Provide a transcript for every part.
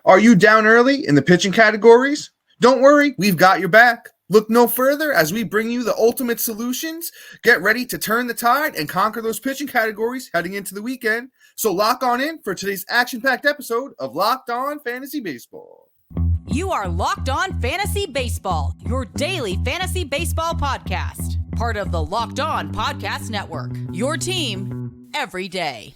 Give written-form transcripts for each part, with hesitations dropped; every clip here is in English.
Are you down early in the pitching categories? Don't worry, we've got your back. Look no further as we bring you the ultimate solutions. Get ready to turn the tide and conquer those pitching categories heading into the weekend. So lock on in for today's action-packed episode of Locked On Fantasy Baseball. You are Locked On Fantasy Baseball, your daily fantasy baseball podcast. Part of the Locked On Podcast Network, your team every day.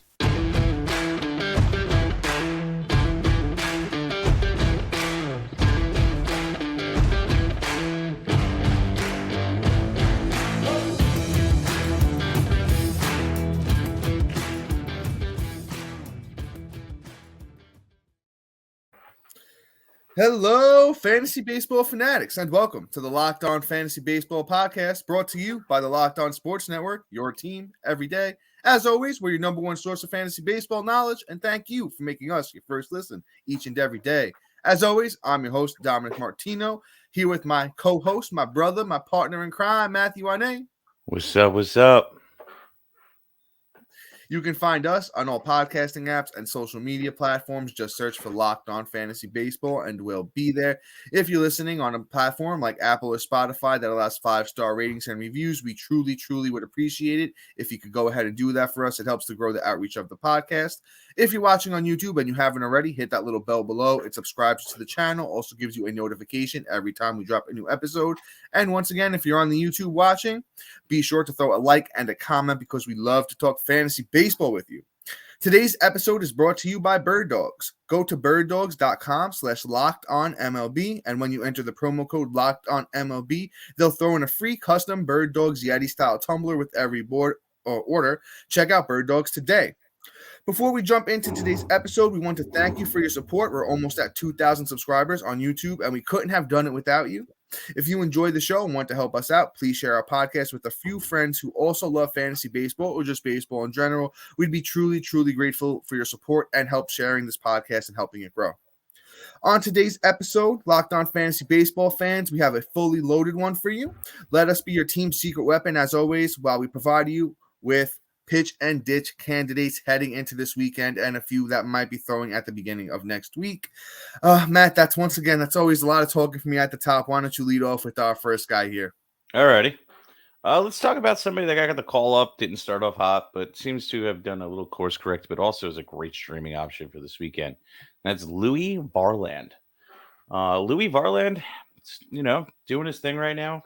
Hello, fantasy baseball fanatics, and welcome to the Locked On Fantasy Baseball podcast, brought to you by the Locked On Sports Network, your team every day. As always, we're your number one source of fantasy baseball knowledge, and thank you for making us your first listen each and every day. As always, I'm your host, Dominic Martino, here with my co-host, my brother, my partner in crime, Matthew Ine. What's up? What's up? You can find us on all podcasting apps and social media platforms. Just search for Locked On Fantasy Baseball and we'll be there. If you're listening on a platform like Apple or Spotify that allows 5-star ratings and reviews, we truly would appreciate it if you could go ahead and do that for us. It helps to grow the outreach of the podcast. If you're watching on YouTube and you haven't already, hit that little bell below. It subscribes to the channel, also gives you a notification every time we drop a new episode. And once again, if you're on the YouTube watching, be sure to throw a like and a comment because we love to talk fantasy baseball with you. Today's episode is brought to you by Bird Dogs. Go to birddogs.com/lockedonmlb, and when you enter the promo code LOCKEDONMLB, they'll throw in a free custom Bird Dogs Yeti style tumbler with every board or order. Check out Bird Dogs today. Before we jump into today's episode, we want to thank you for your support. We're almost at 2,000 subscribers on YouTube, and we couldn't have done it without you. If you enjoy the show and want to help us out, please share our podcast with a few friends who also love fantasy baseball or just baseball in general. We'd be truly grateful for your support and help sharing this podcast and helping it grow. On today's episode, Locked On Fantasy Baseball fans, we have a fully loaded one for you. Let us be your team's secret weapon, as always, while we provide you with pitch and ditch candidates heading into this weekend and a few that might be throwing at the beginning of next week. Matt, that's always a lot of talking for me at the top. Why don't you lead off with our first guy here? Alrighty. Let's talk about somebody that got the call up, didn't start off hot, but seems to have done a little course correct, but also is a great streaming option for this weekend. That's Louie Varland. Louie Varland, doing his thing right now.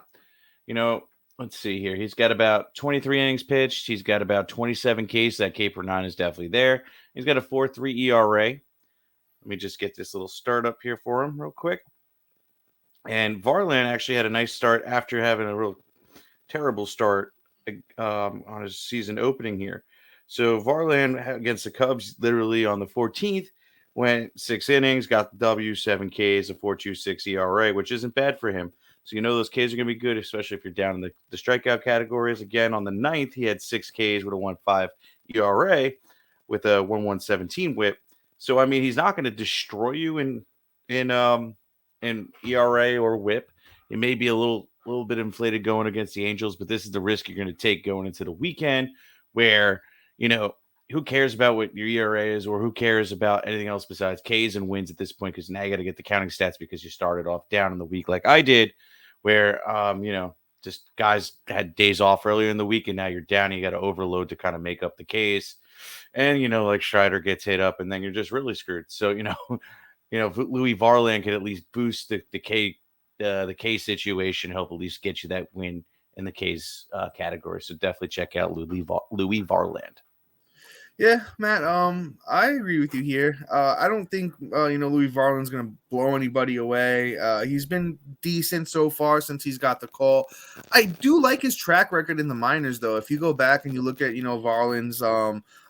Let's see here. He's got about 23 innings pitched. He's got about 27 Ks. That K per 9 is definitely there. He's got a 4.3 ERA. Let me just get this little start up here for him real quick. And Varland actually had a nice start after having a real terrible start on his season opening here. So Varland against the Cubs literally on the 14th went 6 innings, got the W, 7 Ks, a 4.26 ERA, which isn't bad for him. So those Ks are going to be good, especially if you're down in the strikeout categories. Again, on the 9th, he had 6 Ks with a 1.5 ERA with a 1.117 whip. So, he's not going to destroy you in ERA or whip. It may be a little bit inflated going against the Angels, but this is the risk you're going to take going into the weekend where, who cares about what your ERA is or who cares about anything else besides Ks and wins at this point, because now you got to get the counting stats because you started off down in the week like I did, where, just guys had days off earlier in the week and now you're down. You got to overload to kind of make up the case. And, like Strider gets hit up and then you're just really screwed. So, if Louie Varland could at least boost the K situation, help at least get you that win in the K's category. So definitely check out Louie Varland. Yeah, Matt, I agree with you here. I don't think, Louie Varland's going to blow anybody away. He's been decent so far since he's got the call. I do like his track record in the minors, though. If you go back and you look at, Varland's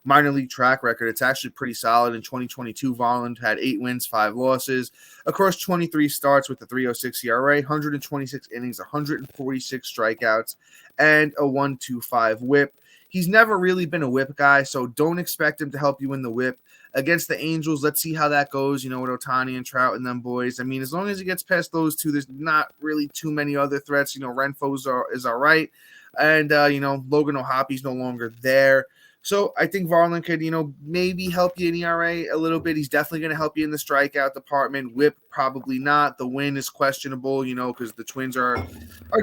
minor league track record, it's actually pretty solid. In 2022, Varland had 8 wins, 5 losses across 23 starts with a 3.06 ERA, 126 innings, 146 strikeouts, and a 1.25 whip. He's never really been a whip guy, so don't expect him to help you in the whip. Against the Angels, let's see how that goes, with Ohtani and Trout and them boys. As long as he gets past those two, there's not really too many other threats. Renfroe is all right. And, Logan O'Hoppy's no longer there. So I think Varland could, maybe help you in ERA a little bit. He's definitely going to help you in the strikeout department. WHIP, probably not. The win is questionable, because the Twins are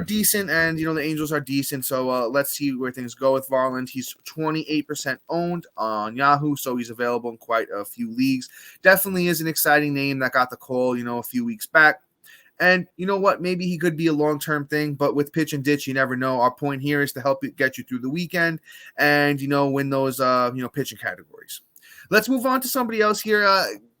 decent and, the Angels are decent. So let's see where things go with Varland. He's 28% owned on Yahoo, so he's available in quite a few leagues. Definitely is an exciting name that got the call, a few weeks back. And you know what? Maybe he could be a long-term thing, but with pitch and ditch, you never know. Our point here is to help get you through the weekend and, win those, pitching categories. Let's move on to somebody else here.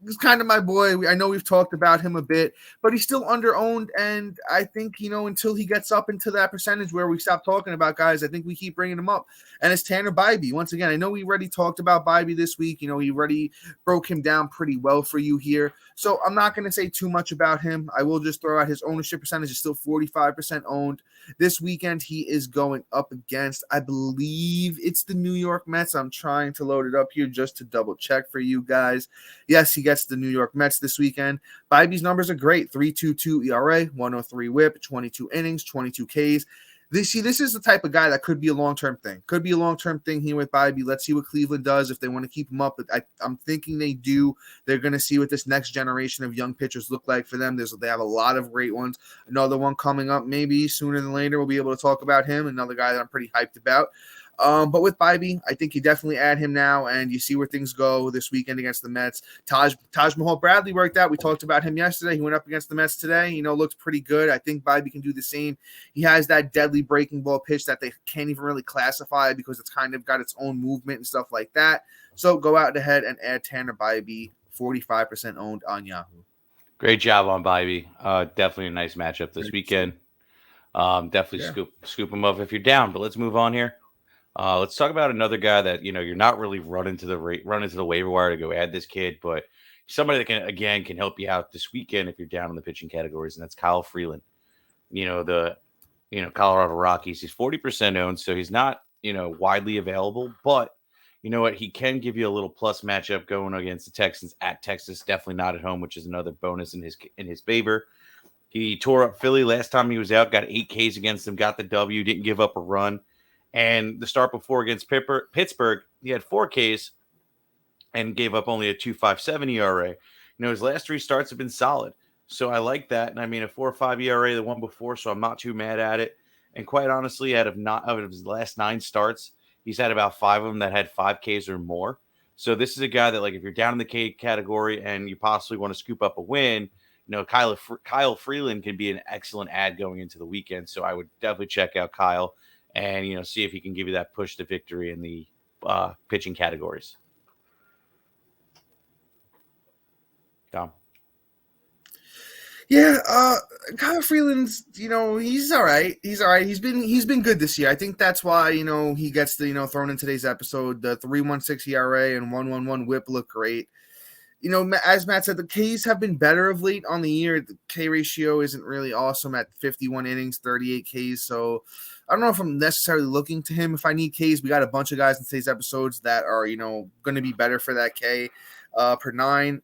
He's kind of my boy. I know we've talked about him a bit, but he's still under-owned. And I think, until he gets up into that percentage where we stop talking about guys, I think we keep bringing him up. And it's Tanner Bibee. Once again, I know we already talked about Bibee this week. He already broke him down pretty well for you here. So I'm not going to say too much about him. I will just throw out his ownership percentage is still 45% owned. This weekend, he is going up against, I believe it's the New York Mets. I'm trying to load it up here just to double check for you guys. Yes, he gets the New York Mets this weekend. Bibee's numbers are great. 3.22 ERA, 103 WHIP, 22 innings, 22 Ks. This is the type of guy that could be a long-term thing. Could be a long-term thing here with Bibee. Let's see what Cleveland does if they want to keep him up. But I'm thinking they do. They're going to see what this next generation of young pitchers look like for them. They have a lot of great ones. Another one coming up maybe sooner than later. We'll be able to talk about him. Another guy that I'm pretty hyped about. But with Bibee, I think you definitely add him now, and you see where things go this weekend against the Mets. Taj Mahal Bradley worked out. We talked about him yesterday. He went up against the Mets today. Looked pretty good. I think Bibee can do the same. He has that deadly breaking ball pitch that they can't even really classify because it's kind of got its own movement and stuff like that. So go out ahead and add Tanner Bibee, 45% owned on Yahoo. Great job on Bibee. Definitely a nice matchup this weekend. Definitely scoop him up if you're down. But let's move on here. Let's talk about another guy that you're not really running to the waiver wire to go add this kid, but somebody that can help you out this weekend if you're down in the pitching categories, and that's Kyle Freeland. The Colorado Rockies. He's 40% owned, so he's not widely available, but you know what? He can give you a little plus matchup going against the Texans at Texas. Definitely not at home, which is another bonus in his favor. He tore up Philly last time he was out, got 8 Ks against them, got the W, didn't give up a run. And the start before against Pittsburgh, he had 4 Ks and gave up only a 2.57 ERA. His last 3 starts have been solid. So I like that. And I mean, a 4.5 ERA the one before, so I'm not too mad at it. And quite honestly, out of his last 9 starts, he's had about 5 of them that had 5 Ks or more. So this is a guy that, like, if you're down in the K category and you possibly want to scoop up a win, Kyle Freeland can be an excellent ad going into the weekend. So I would definitely check out Kyle and, see if he can give you that push to victory in the pitching categories. Tom? Yeah, Kyle Freeland's, he's all right. He's all right. He's been good this year. I think that's why, he gets the, thrown in today's episode. The 3.16 ERA and 1.11 WHIP look great. As Matt said, the Ks have been better of late on the year. The K ratio isn't really awesome at 51 innings, 38 Ks. So I don't know if I'm necessarily looking to him. If I need Ks, we got a bunch of guys in today's episodes that are, going to be better for that K per 9.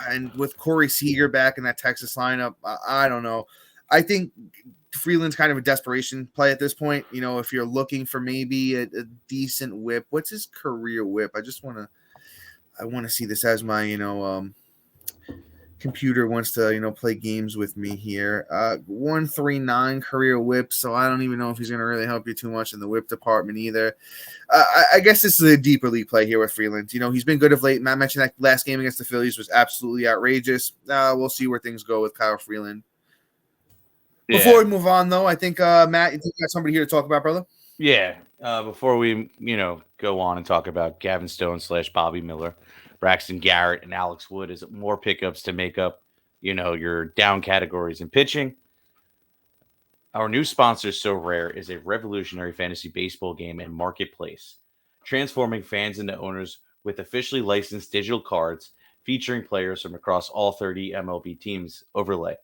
And with Corey Seager back in that Texas lineup, I don't know. I think Freeland's kind of a desperation play at this point. If you're looking for maybe a decent WHIP, what's his career WHIP? I want to see this as my, computer wants to, play games with me here. 139 career WHIP, so I don't even know if he's going to really help you too much in the WHIP department either. I guess this is a deeper league play here with Freeland. He's been good of late. Matt mentioned that last game against the Phillies was absolutely outrageous. We'll see where things go with Kyle Freeland. Yeah. Before we move on, though, I think, Matt, you think you got somebody here to talk about, brother? Yeah. Before we, go on and talk about Gavin Stone / Bobby Miller, Braxton Garrett, and Alex Wood as more pickups to make up, your down categories in pitching. Our new sponsor, So Rare, is a revolutionary fantasy baseball game and marketplace, transforming fans into owners with officially licensed digital cards featuring players from across all 30 MLB teams overlay.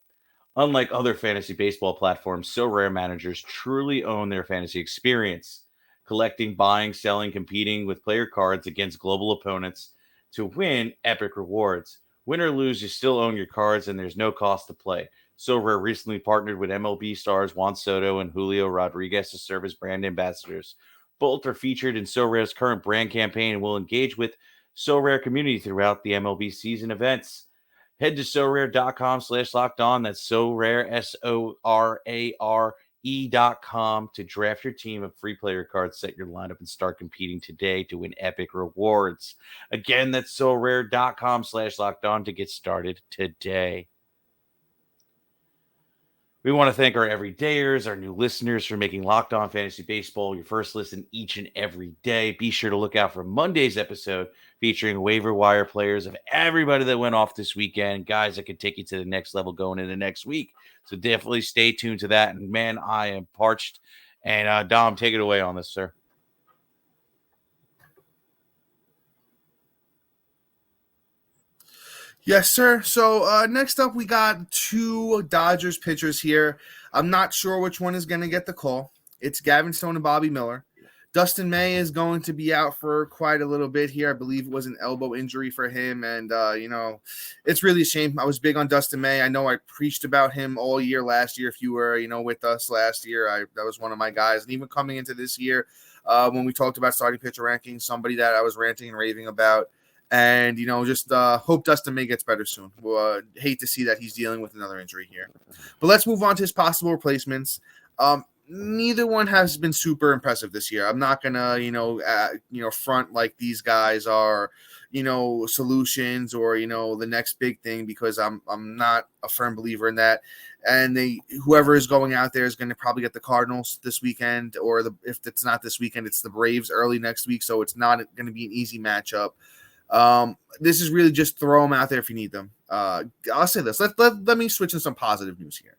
Unlike other fantasy baseball platforms, So Rare managers truly own their fantasy experience, collecting, buying, selling, competing with player cards against global opponents to win epic rewards. Win or lose, you still own your cards and there's no cost to play. So Rare recently partnered with MLB stars Juan Soto and Julio Rodriguez to serve as brand ambassadors, Both are featured in SoRare's current brand campaign and will engage with SoRare community throughout the MLB season events. Head to SoRare.com/lockedon. That's SoRare, SORARE.com to draft your team of free player cards, set your lineup, and start competing today to win epic rewards. Again, that's SoRare.com/lockedon to get started today. We want to thank our everydayers, our new listeners, for making Locked On Fantasy Baseball your first listen each and every day. Be sure to look out for Monday's episode featuring waiver wire players of everybody that went off this weekend, guys that could take you to the next level going into next week. So definitely stay tuned to that. And man, I am parched. And Dom, take it away on this, sir. Yes, sir. So next up, we got two Dodgers pitchers here. I'm not sure which one is going to get the call. It's Gavin Stone and Bobby Miller. Dustin May is going to be out for quite a little bit here. I believe it was an elbow injury for him. And, it's really a shame. I was big on Dustin May. I know I preached about him all year last year. If you were, with us last year, that was one of my guys. And even coming into this year, when we talked about starting pitcher rankings, somebody that I was ranting and raving about. And, just hope Dustin May gets better soon. We'll, hate to see that he's dealing with another injury here. But let's move on to his possible replacements. Neither one has been super impressive this year. I'm not going to, front like these guys are, solutions or, the next big thing, because I'm not a firm believer in that. And whoever is going out there is going to probably get the Cardinals this weekend, or if it's not this weekend, it's the Braves early next week. So it's not going to be an easy matchup. This is really just throw them out there if you need them. I'll say this. Let me switch to some positive news here.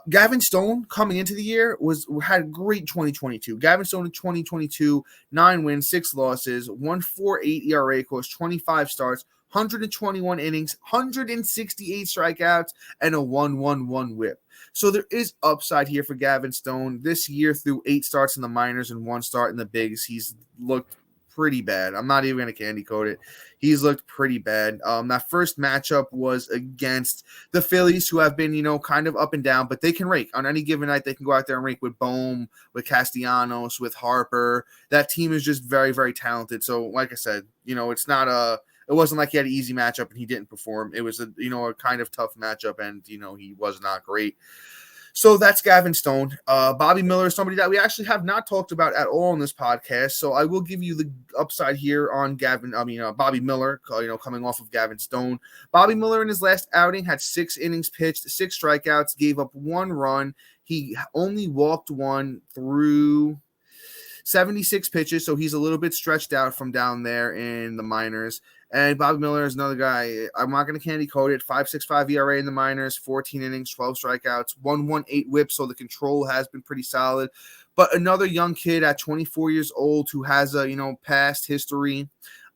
Gavin Stone coming into the year had a great 2022. Gavin Stone in 2022, 9 wins, 6 losses, 1.48 ERA, course 25 starts, 121 innings, 168 strikeouts, and a 1.11 whip. So there is upside here for Gavin Stone. This year, through 8 starts in the minors and 1 start in the bigs, he's looked pretty bad. I'm not even going to candy coat it. He's looked pretty bad. That first matchup was against the Phillies, who have been, kind of up and down, but they can rake. On any given night, they can go out there and rake with Bohm, with Castellanos, with Harper. That team is just very, very talented. So, like I said, it wasn't like he had an easy matchup and he didn't perform. It was a kind of tough matchup, and, he was not great. So that's Gavin Stone. Bobby Miller is somebody that we actually have not talked about at all in this podcast. So I will give you the upside here on Bobby Miller, coming off of Gavin Stone. Bobby Miller in his last outing had 6 innings pitched, 6 strikeouts, gave up 1 run. He only walked 1 through 76 pitches. So he's a little bit stretched out from down there in the minors. And Bobby Miller is another guy. I'm not going to candy coat it. 5.65 ERA in the minors, 14 innings, 12 strikeouts, 1.18 whip. So the control has been pretty solid. But another young kid at 24 years old who has a, past history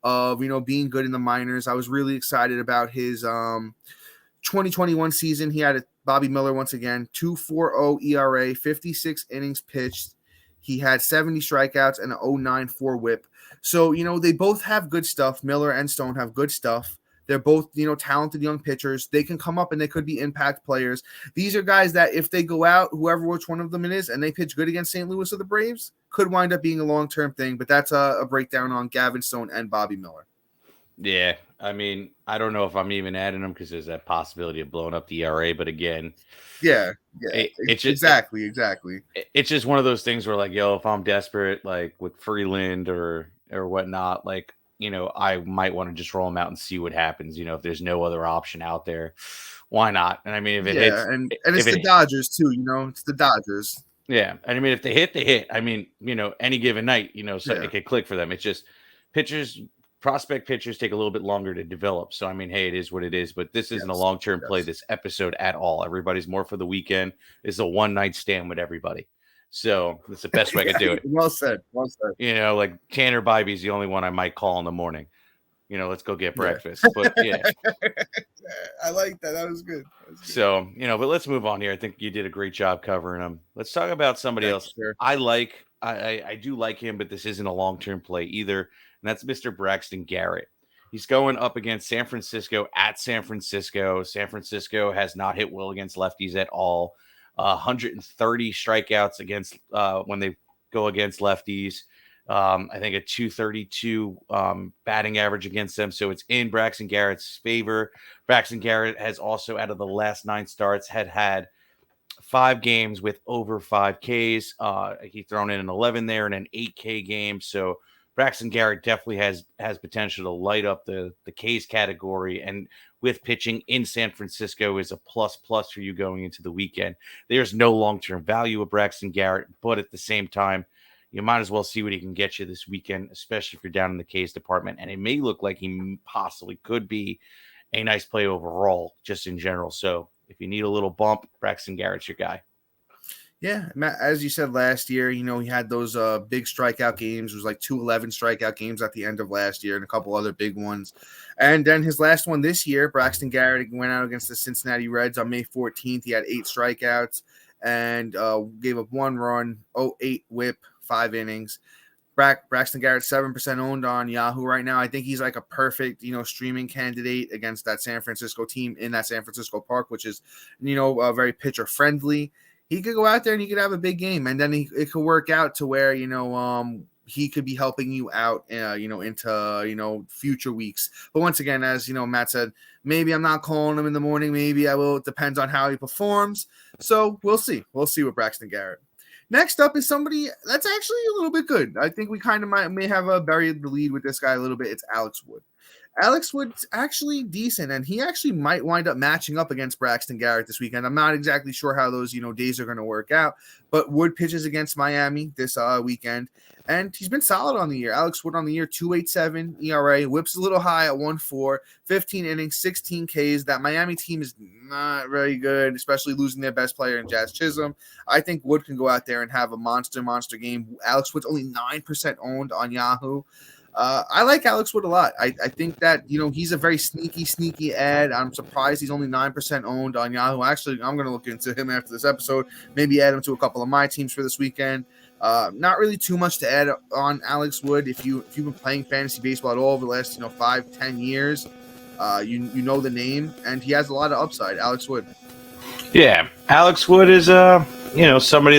of, being good in the minors. I was really excited about his 2021 season. He had Bobby Miller once again, 2.40 ERA, 56 innings pitched. He had 70 strikeouts and an 0.94 whip. So, they both have good stuff. Miller and Stone have good stuff. They're both, talented young pitchers. They can come up and they could be impact players. These are guys that if they go out, which one of them it is, and they pitch good against St. Louis or the Braves, could wind up being a long-term thing. But that's a breakdown on Gavin Stone and Bobby Miller. Yeah, I mean, I don't know if I'm even adding them because there's that possibility of blowing up the ERA. But again, it's exactly. It's just one of those things where, like, if I'm desperate, like with Freeland or whatnot, like, I might want to just roll them out and see what happens. If there's no other option out there, why not? And I mean, if it hits, and it's the Dodgers too. It's the Dodgers. Yeah, and I mean, if they hit, they hit. I mean, any given night, so it could click for them. It's just prospect pitchers take a little bit longer to develop. So, I mean, hey, it is what it is, but this isn't a long-term play this episode at all. Everybody's more for the weekend. It's a one-night stand with everybody. So that's the best way I could do it. Well said. Like Tanner Bibee the only one I might call in the morning. Let's go get breakfast. But yeah. I like that. That was good. So, but let's move on here. I think you did a great job covering them. Let's talk about somebody else. Sure. I do like him, but this isn't a long-term play either. And that's Mr. Braxton Garrett. He's going up against San Francisco at San Francisco. San Francisco has not hit well against lefties at all. 130 strikeouts against when they go against lefties. I think a 232 batting average against them. So it's in Braxton Garrett's favor. Braxton Garrett has also, out of the last 9 starts, had 5 games with over 5 Ks. He's thrown in an 11 there and an 8K game. So Braxton Garrett definitely has potential to light up the Ks category. And with pitching in San Francisco is a plus for you going into the weekend. There's no long-term value of Braxton Garrett, but at the same time, you might as well see what he can get you this weekend, especially if you're down in the Ks department. And it may look like he possibly could be a nice play overall, just in general. So if you need a little bump, Braxton Garrett's your guy. Yeah, Matt, as you said last year, he had those big strikeout games. It was like 211 strikeout games at the end of last year and a couple other big ones. And then his last one this year, Braxton Garrett went out against the Cincinnati Reds on May 14th. He had 8 strikeouts and gave up 1 run, 8 whip, 5 innings. Braxton Garrett 7% owned on Yahoo right now. I think he's like a perfect, streaming candidate against that San Francisco team in that San Francisco park, which is, very pitcher friendly. He could go out there and he could have a big game, and then it could work out to where, he could be helping you out, into, future weeks. But once again, as, Matt said, maybe I'm not calling him in the morning. Maybe I will. It depends on how he performs. So we'll see. We'll see with Braxton Garrett. Next up is somebody that's actually a little bit good. I think we kind of may have buried the lead with this guy a little bit. It's Alex Wood. Alex Wood's actually decent, and he actually might wind up matching up against Braxton Garrett this weekend. I'm not exactly sure how those, days are going to work out, but Wood pitches against Miami this weekend, and he's been solid on the year. Alex Wood on the year, 2.87 ERA, whips a little high at 1.4, 15 innings, 16 Ks. That Miami team is not very good, especially losing their best player in Jazz Chisholm. I think Wood can go out there and have a monster game. Alex Wood's only 9% owned on Yahoo. I like Alex Wood a lot. I think that, he's a very sneaky ad. I'm surprised he's only 9% owned on Yahoo. Actually, I'm going to look into him after this episode, maybe add him to a couple of my teams for this weekend. Not really too much to add on Alex Wood. If you've been playing fantasy baseball at all over the last, 5-10 years, you know the name, and he has a lot of upside. Alex Wood. Yeah, Alex Wood is somebody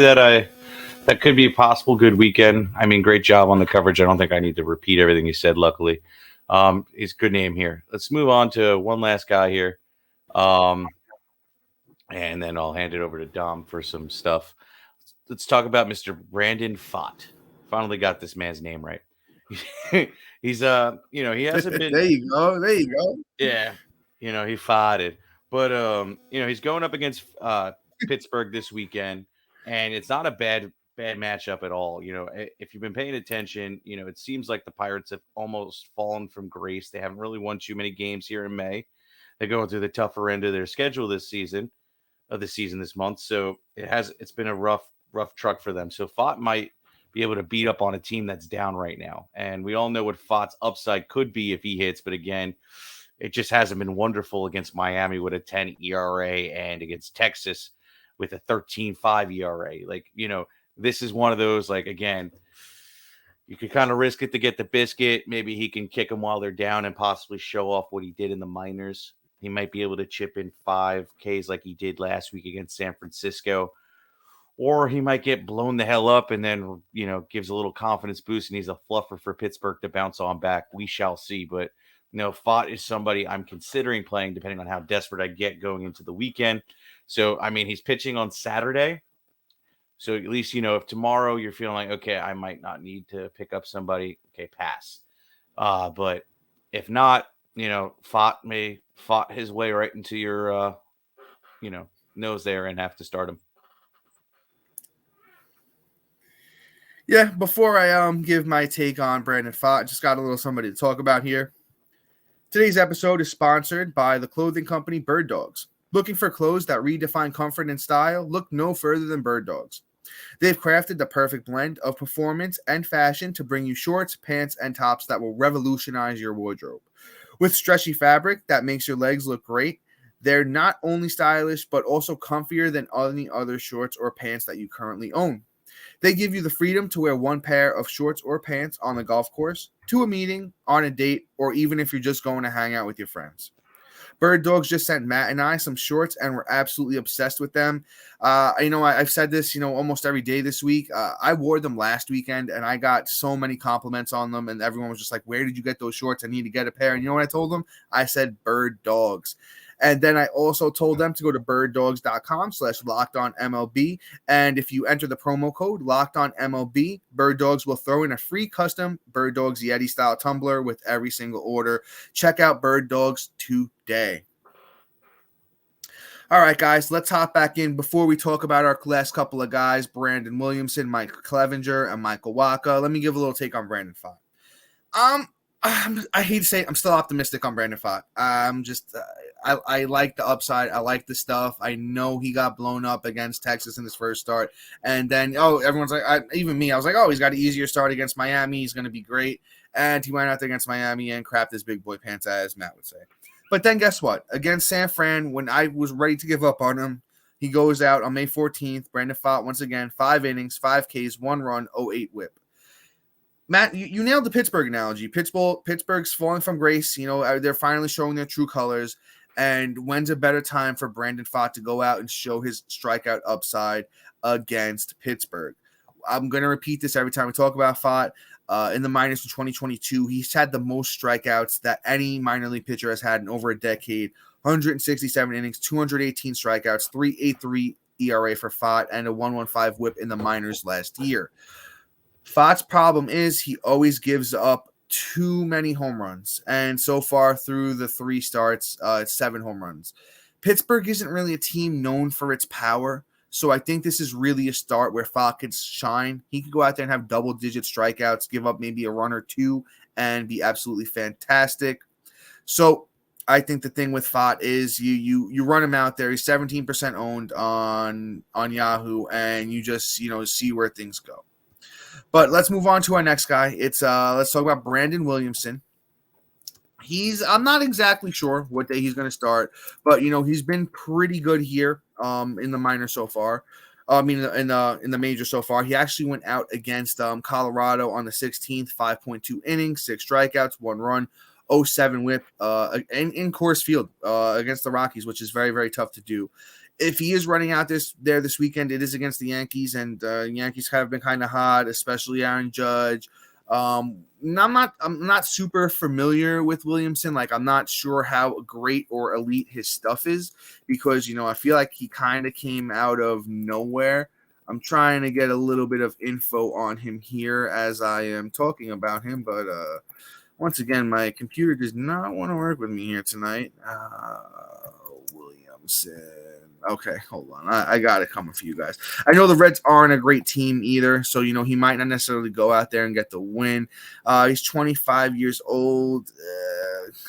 that could be a possible good weekend. I mean, great job on the coverage. I don't think I need to repeat everything you said, luckily. He's a good name here. Let's move on to one last guy here. And then I'll hand it over to Dom for some stuff. Let's talk about Mr. Brandon Pfaadt. Finally got this man's name right. He's he hasn't been There you go. Yeah. He Pfaatted. But he's going up against Pittsburgh this weekend, and it's not a bad matchup at all. If you've been paying attention, it seems like the Pirates have almost fallen from grace. They haven't really won too many games here in May. They're going through the tougher end of their schedule this month. So it's been a rough truck for them. So Pfaadt might be able to beat up on a team that's down right now. And we all know what Pfaadt's upside could be if he hits. But again, it just hasn't been wonderful against Miami with a 10 ERA and against Texas with a 13.5 ERA. This is one of those, again, you could kind of risk it to get the biscuit. Maybe he can kick them while they're down and possibly show off what he did in the minors. He might be able to chip in 5 Ks like he did last week against San Francisco. Or he might get blown the hell up and then, gives a little confidence boost and he's a fluffer for Pittsburgh to bounce on back. We shall see. But, Pfaadt is somebody I'm considering playing depending on how desperate I get going into the weekend. So, I mean, he's pitching on Saturday. So at least, if tomorrow you're feeling like, okay, I might not need to pick up somebody, okay, pass. But if not, Pfaadt may Pfaadt his way right into your, nose there and have to start him. Yeah, before I give my take on Brandon Pfaadt, just got a little somebody to talk about here. Today's episode is sponsored by the clothing company Bird Dogs. Looking for clothes that redefine comfort and style? Look no further than Bird Dogs. They've crafted the perfect blend of performance and fashion to bring you shorts, pants, and tops that will revolutionize your wardrobe. With stretchy fabric that makes your legs look great, they're not only stylish, but also comfier than any other shorts or pants that you currently own. They give you the freedom to wear one pair of shorts or pants on the golf course, to a meeting, on a date, or even if you're just going to hang out with your friends. Bird Dogs just sent Matt and I some shorts, and we're absolutely obsessed with them. I've said this, almost every day this week. I wore them last weekend, and I got so many compliments on them, and everyone was just like, where did you get those shorts? I need to get a pair. And you know what I told them? I said Bird Dogs. And then I also told them to go to birddogs.com/LockedOnMLB. And if you enter the promo code LockedOnMLB, Bird Dogs will throw in a free custom Bird Dogs Yeti style tumbler with every single order. Check out Bird Dogs today. All right, guys, let's hop back in before we talk about our last couple of guys, Brandon Williamson, Mike Clevenger, and Michael Wacha. Let me give a little take on Brandon Pfaadt. I hate to say it, I'm still optimistic on Brandon Pfaadt. I like the upside. I like the stuff. I know he got blown up against Texas in his first start. And then, everyone's like, even me, I was like, he's got an easier start against Miami. He's going to be great. And he went out there against Miami and crapped his big boy pants, as Matt would say. But then guess what? Against San Fran, when I was ready to give up on him, he goes out on May 14th. Brandon Pfaadt, once again, 5 innings, 5 Ks, 1 run, 0.8 whip. Matt, you nailed the Pittsburgh analogy. Pittsburgh's falling from grace. They're finally showing their true colors. And when's a better time for Brandon Pfaadt to go out and show his strikeout upside against Pittsburgh? I'm going to repeat this every time we talk about Pfaadt. In the minors in 2022, he's had the most strikeouts that any minor league pitcher has had in over a decade. 167 innings, 218 strikeouts, 3.83 ERA for Pfaadt, and a 1.15 whip in the minors last year. Pfaadt's problem is he always gives up too many home runs, and so far through the 3 starts, it's 7 home runs. Pittsburgh isn't really a team known for its power, so I think this is really a start where Pfaadt could shine. He could go out there and have double-digit strikeouts, give up maybe a run or 2, and be absolutely fantastic. So I think the thing with Pfaadt is you run him out there. He's 17% owned on Yahoo, and you just see where things go. But let's move on to our next guy. Let's talk about Brandon Williamson. I'm not exactly sure what day he's going to start, but he's been pretty good here in the minor so far. In the major so far. He actually went out against Colorado on the 16th, 5.2 innings, 6 strikeouts, 1 run, 0.7 whip in Coors Field against the Rockies, which is very, very tough to do. If he is running out this weekend, it is against the Yankees, and Yankees have been kind of hot, especially Aaron Judge. I'm not super familiar with Williamson. Like, I'm not sure how great or elite his stuff is because, I feel like he kind of came out of nowhere. I'm trying to get a little bit of info on him here as I am talking about him, but once again, my computer does not want to work with me here tonight. Williamson. Okay, hold on. I got it coming for you guys. I know the Reds aren't a great team either, so, he might not necessarily go out there and get the win. He's 25 years old,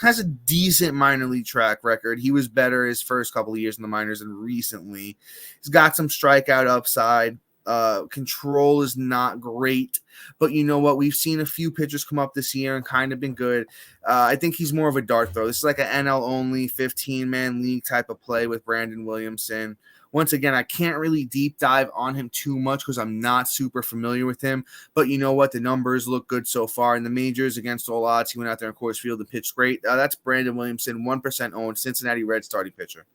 has a decent minor league track record. He was better his first couple of years in the minors and recently. He's got some strikeout upside. Control is not great, but you know what? We've seen a few pitchers come up this year and kind of been good. I think he's more of a dart throw. This is like an NL only 15-man league type of play with Brandon Williamson. Once again, I can't really deep dive on him too much because I'm not super familiar with him, but you know what? The numbers look good so far in the majors against all odds. He went out there in Coors Field and pitched great. That's Brandon Williamson, 1% owned, Cincinnati Reds starting pitcher.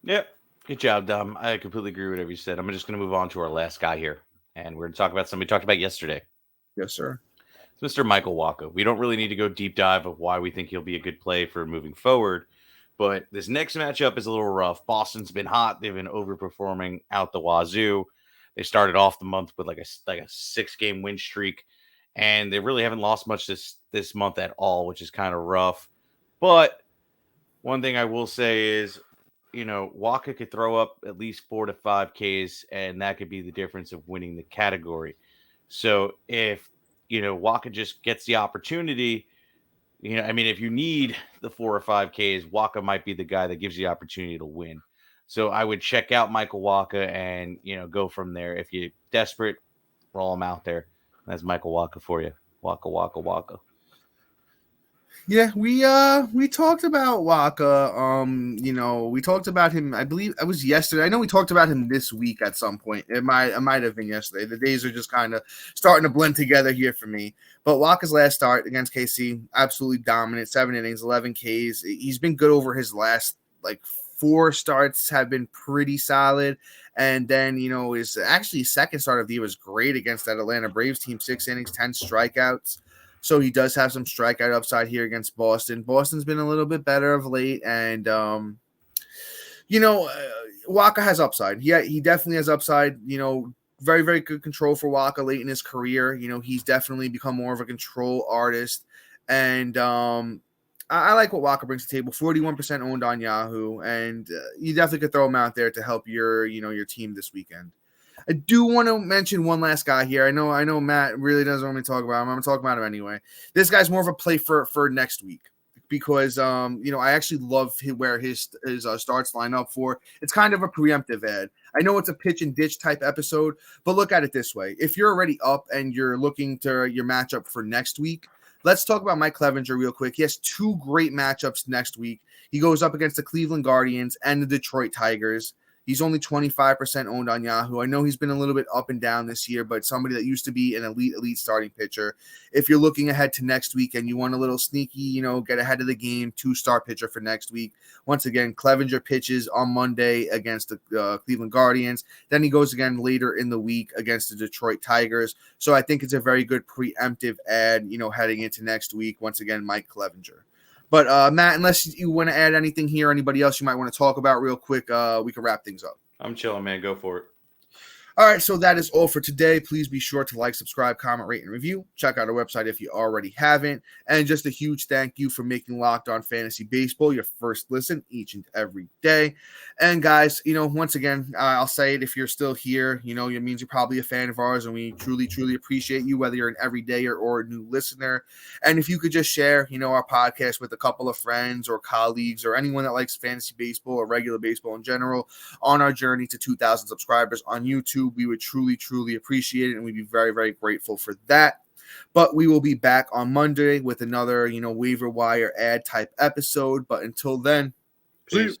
Yep. Good job, Dom. I completely agree with whatever you said. I'm just going to move on to our last guy here. And we're going to talk about somebody we talked about yesterday. Yes, sir. It's Mr. Michael Wacha. We don't really need to go deep dive of why we think he'll be a good play for moving forward. But this next matchup is a little rough. Boston's been hot. They've been overperforming out the wazoo. They started off the month with like a 6-game win streak. And they really haven't lost much this month at all, which is kind of rough. But one thing I will say is, Wacha could throw up at least 4 to 5 Ks, and that could be the difference of winning the category. So if, Wacha just gets the opportunity, if you need the 4 or 5 Ks, Wacha might be the guy that gives you the opportunity to win. So I would check out Michael Wacha and, go from there. If you're desperate, roll him out there. That's Michael Wacha for you. Wacha. Yeah, we talked about Wacha. We talked about him. I believe it was yesterday. I know we talked about him this week at some point. It might have been yesterday. The days are just kind of starting to blend together here for me. But Wacha's last start against KC, absolutely dominant. 7 innings, 11 Ks. He's been good over his last 4 starts. Have been pretty solid. And then his actually second start of the year was great against that Atlanta Braves team. 6 innings, 10 strikeouts. So he does have some strikeout upside here against Boston. Boston's been a little bit better of late, and Wacha has upside. Yeah, he definitely has upside. Very, very good control for Wacha late in his career. He's definitely become more of a control artist, and I like what Wacha brings to the table. 41% owned on Yahoo, and you definitely could throw him out there to help your team this weekend. I do want to mention one last guy here. I know Matt really doesn't want me to talk about him. I'm going to talk about him anyway. This guy's more of a play for next week because I actually love where his starts line up for. It's kind of a preemptive ad. I know it's a pitch and ditch type episode, but look at it this way. If you're already up and you're looking to your matchup for next week, let's talk about Mike Clevenger real quick. He has 2 great matchups next week. He goes up against the Cleveland Guardians and the Detroit Tigers. He's only 25% owned on Yahoo. I know he's been a little bit up and down this year, but somebody that used to be an elite starting pitcher. If you're looking ahead to next week and you want a little sneaky, get ahead of the game, 2-star pitcher for next week. Once again, Clevenger pitches on Monday against the Cleveland Guardians. Then he goes again later in the week against the Detroit Tigers. So I think it's a very good preemptive ad, heading into next week. Once again, Mike Clevenger. But Matt, unless you want to add anything here, anybody else you might want to talk about real quick, we can wrap things up. I'm chilling, man. Go for it. All right, so that is all for today. Please be sure to like, subscribe, comment, rate, and review. Check out our website if you already haven't. And just a huge thank you for making Locked On Fantasy Baseball your first listen each and every day. And guys, once again, I'll say it, if you're still here, it means you're probably a fan of ours, and we truly, truly appreciate you, whether you're an everydayer or a new listener. And if you could just share, our podcast with a couple of friends or colleagues or anyone that likes fantasy baseball or regular baseball in general on our journey to 2,000 subscribers on YouTube, we would truly, truly appreciate it, and we'd be very, very grateful for that. But we will be back on Monday with another, waiver wire ad type episode. But until then, peace.